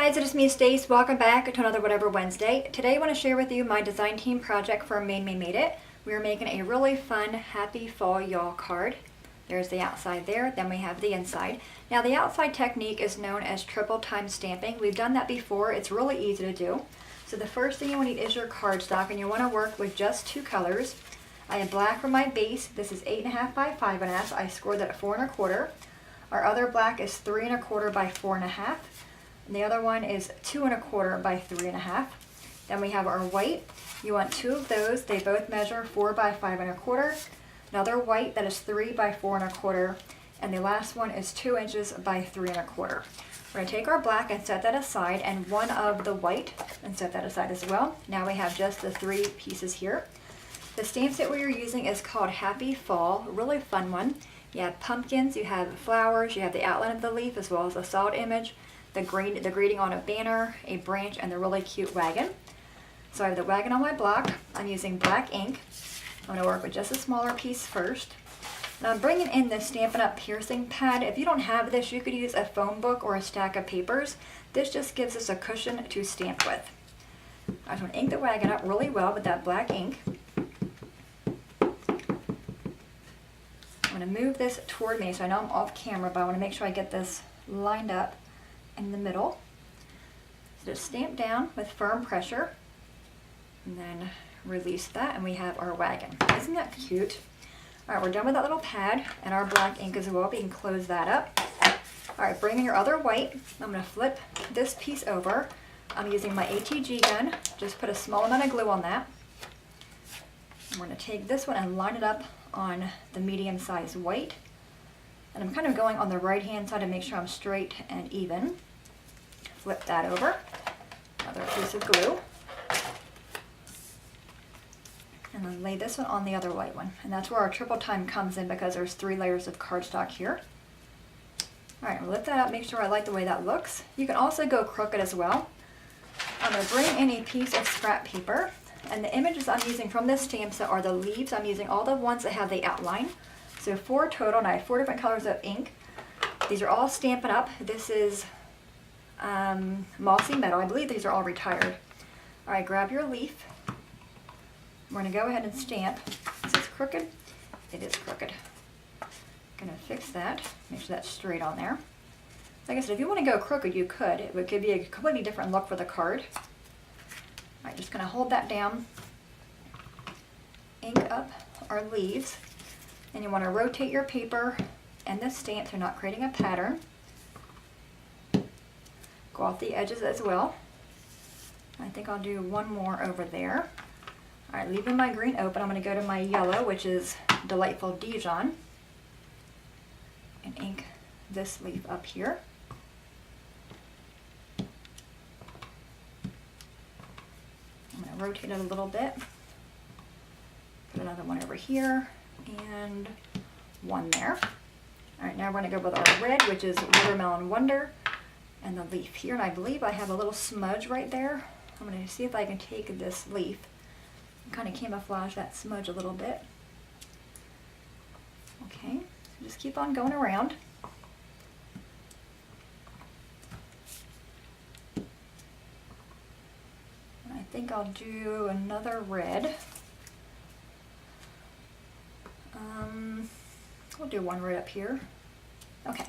guys, it is me, Stace. Welcome back to another Whatever Wednesday. Today I want to share with you my design team project for Maymay Made It. We are making a really fun Happy Fall Y'all card. There's the outside there, then we have the inside. Now the outside technique is known as triple time stamping. We've done that before. It's really easy to do. So the first thing you will need is your cardstock, and you want to work with just two colors. I have black for my base. This is 8.5 by 5.5. I scored that at 4 1/4. Our other black is 3 1/4 by 4 1/2. And the other one is 2 1/4 by 3 1/2. Then we have our white. You want two of those. They both measure 4 by 5 1/4. Another white that is 3 by 4 1/4. And the last one is 2 inches by 3 1/4. We're going to take our black and set that aside, and one of the white and set that aside as well. Now we have just the three pieces here. The stamp set we are using is called Happy Fall, a really fun one. You have pumpkins, you have flowers, you have the outline of the leaf as well as a solid image, the greeting on a banner, a branch, and the really cute wagon. So I have the wagon on my block. I'm using black ink. I'm going to work with just a smaller piece first. Now I'm bringing in the Stampin' Up! Piercing pad. If you don't have this, you could use a phone book or a stack of papers. This just gives us a cushion to stamp with. I just want to ink the wagon up really well with that black ink. I'm going to move this toward me so I know I'm off camera, but I want to make sure I get this lined up in the middle. So just stamp down with firm pressure and then release that, and we have our wagon. Isn't that cute? Alright, we're done with that little pad and our black ink as well. We can close that up. Alright, bring in your other white. I'm going to flip this piece over. I'm using my ATG gun. Just put a small amount of glue on that. I'm going to take this one and line it up on the medium-sized white. And I'm kind of going on the right-hand side to make sure I'm straight and even. Flip that over. Another piece of glue. And then lay this one on the other white one. And that's where our triple time comes in because there's 3 layers of cardstock here. Alright, we'll lift that up, make sure I like the way that looks. You can also go crooked as well. I'm going to bring in a piece of scrap paper. And the images I'm using from this stamp set are the leaves. I'm using all the ones that have the outline. So 4 total, and I have 4 different colors of ink. These are all Stampin' Up! This is Mossy Meadow. I believe these are all retired. Alright, grab your leaf. We're going to go ahead and stamp. Is this crooked? It is crooked. Going to fix that. Make sure that's straight on there. Like I said, if you want to go crooked, you could. It could be a completely different look for the card. Alright, just going to hold that down. Ink up our leaves. And you want to rotate your paper and the stamp so you're not creating a pattern. Go off the edges as well. I think I'll do one more over there. Alright, leaving my green open, I'm going to go to my yellow, which is Delightful Dijon, and ink this leaf up here. I'm going to rotate it a little bit. Put another one over here, and one there. Alright, now we're going to go with our red, which is Watermelon Wonder, and the leaf here. And I believe I have a little smudge right there. I'm going to see if I can take this leaf kind of camouflage that smudge a little bit. Okay, so just keep on going around. And I think I'll do another red. We'll do one right up here. Okay,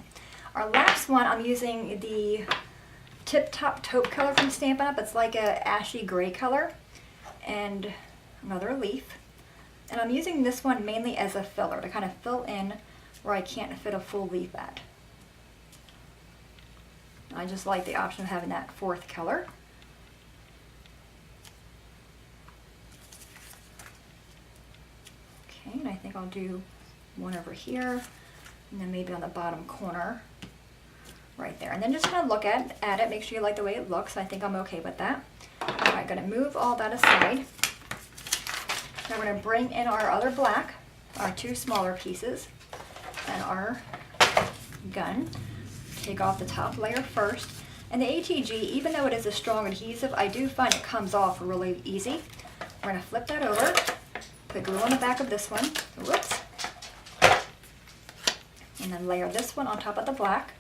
our last one, I'm using the Tip Top Taupe color from Stampin' Up! It's like a ashy gray color. And another leaf, and I'm using this one mainly as a filler to kind of fill in where I can't fit a full leaf at. I just like the option of having that 4th color. Okay, and I think I'll do one over here, and then maybe on the bottom corner right there. And then just kind of look at it, make sure you like the way it looks. I think I'm okay with that. Alright, going to move all that aside. Now we're going to bring in our other black, our 2 smaller pieces, and our gun. Take off the top layer first. And the ATG, even though it is a strong adhesive, I do find it comes off really easy. We're going to flip that over, put glue on the back of this one, whoops, and then layer this one on top of the black.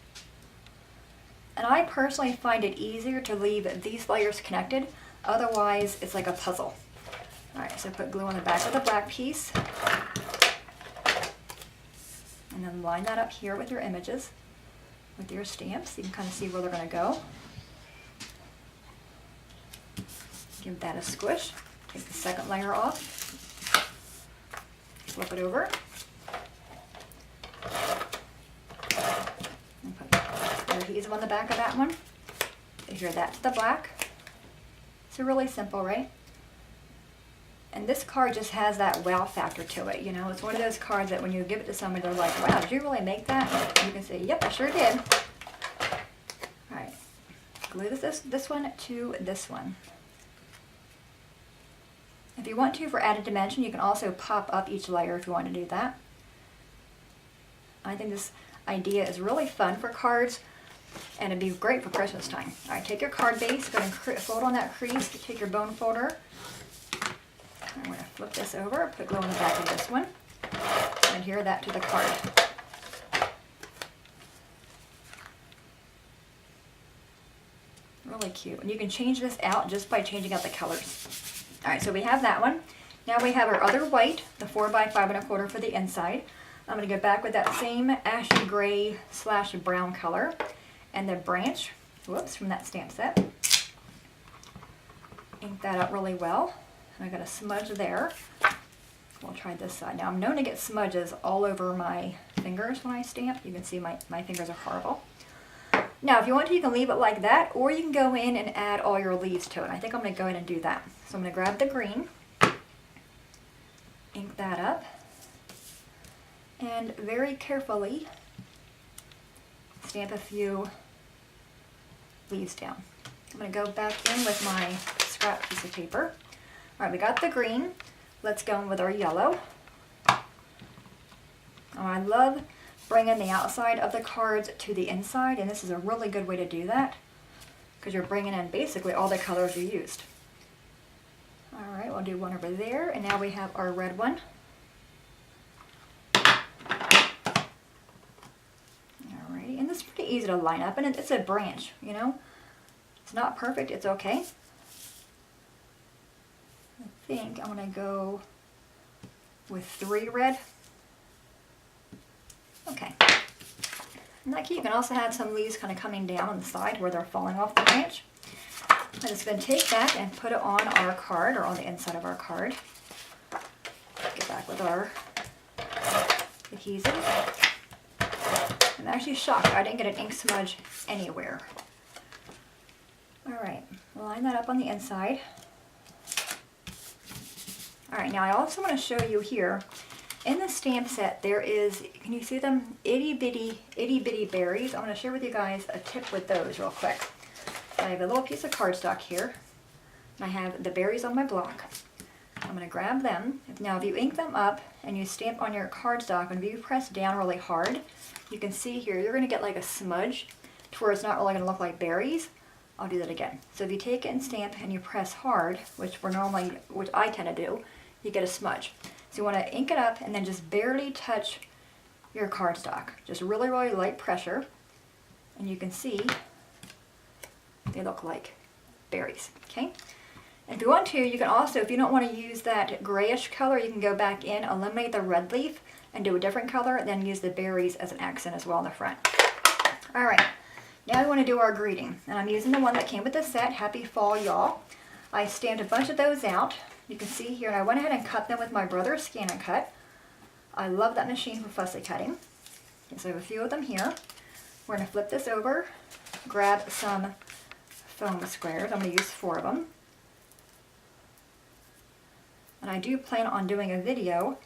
And I personally find it easier to leave these layers connected, otherwise it's like a puzzle. Alright, so put glue on the back of the black piece. And then line that up here with your images, with your stamps. You can kind of see where they're going to go. Give that a squish. Take the second layer off. Flip it over. And put adhesive on the back of that one. Adhere that to the black. So really simple, right? And this card just has that wow factor to it, you know. It's one of those cards that when you give it to somebody, they're like, wow, did you really make that? And you can say, yep, I sure did. Alright, glue this one to this one. If you want to, for added dimension, you can also pop up each layer if you want to do that. I think this idea is really fun for cards, and it'd be great for Christmas time. Alright, take your card base, go ahead and fold on that crease, take your bone folder. I'm going to flip this over, put glue on the back of this one, and adhere that to the card. Really cute. And you can change this out just by changing out the colors. Alright, so we have that one. Now we have our other white, the 4x5 1/4 for the inside. I'm going to go back with that same ashy gray / brown color and the branch, whoops, from that stamp set. Ink that up really well. And I got a smudge there. We'll try this side. Now I'm known to get smudges all over my fingers when I stamp. You can see my fingers are horrible. Now if you want to, you can leave it like that, or you can go in and add all your leaves to it. I think I'm going to go in and do that. So I'm going to grab the green, ink that up, and very carefully stamp a few leaves down. I'm going to go back in with my scrap piece of paper. Alright, we got the green. Let's go in with our yellow. Oh, I love bringing the outside of the cards to the inside, and this is a really good way to do that because you're bringing in basically all the colors you used. Alright, we'll do one over there, and now we have our red one. Alrighty, and this is pretty easy to line up, and it's a branch, you know. It's not perfect, it's okay. I think I'm going to go with 3 red. Okay. Isn't that cute? You can also have some leaves kind of coming down on the side where they're falling off the branch. I'm just going to take that and put it on our card, or on the inside of our card. Get back with our adhesive. I'm actually shocked I didn't get an ink smudge anywhere. Alright, line that up on the inside. Alright, now I also want to show you here, in the stamp set there is, can you see them, itty bitty berries. I'm going to share with you guys a tip with those real quick. I have a little piece of cardstock here, and I have the berries on my block. I'm going to grab them. Now if you ink them up and you stamp on your cardstock, and if you press down really hard, you can see here you're going to get like a smudge to where it's not really going to look like berries. I'll do that again. So if you take it and stamp and you press hard, which I tend to do, you get a smudge. So you want to ink it up and then just barely touch your cardstock. Just really light pressure, and you can see they look like berries. Okay. And if you want to, you can also, if you don't want to use that grayish color, you can go back in, eliminate the red leaf, and do a different color, and then use the berries as an accent as well in the front. Alright, now we want to do our greeting. And I'm using the one that came with the set, Happy Fall Y'all. I stamped a bunch of those out. You can see here, and I went ahead and cut them with my brother's Scan and Cut. I love that machine for fussy cutting. Okay, so I have a few of them here. We're going to flip this over, grab some foam squares. I'm going to use 4 of them. And I do plan on doing a video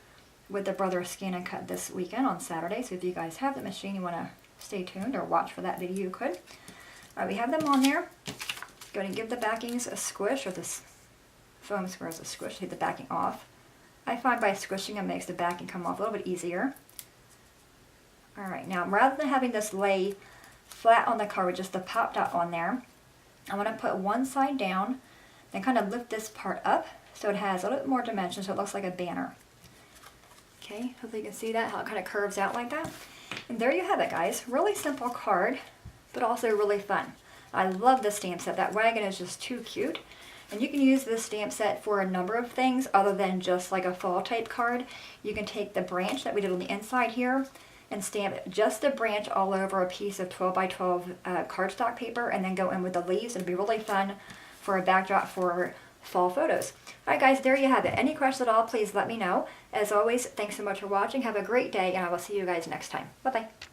with the brother Scan and Cut this weekend on Saturday, so if you guys have the machine, you want to stay tuned or watch for that video, you could. Alright, we have them on there. Go ahead and give the backings a squish, or this foam squares a squish, take the backing off. I find by squishing it makes the backing come off a little bit easier. Alright, now rather than having this lay flat on the card with just the pop dot on there, I want to put one side down, then kind of lift this part up so it has a little bit more dimension, so it looks like a banner. Okay, hopefully you can see that, how it kind of curves out like that. And there you have it, guys. Really simple card. but also really fun. I love this stamp set. That wagon is just too cute. And you can use this stamp set for a number of things other than just like a fall type card. You can take the branch that we did on the inside here and stamp just the branch all over a piece of 12 by 12 cardstock paper and then go in with the leaves. It'd be really fun for a backdrop for fall photos. Alright guys, there you have it. Any questions at all, please let me know. As always, thanks so much for watching. Have a great day, and I will see you guys next time. Bye-bye.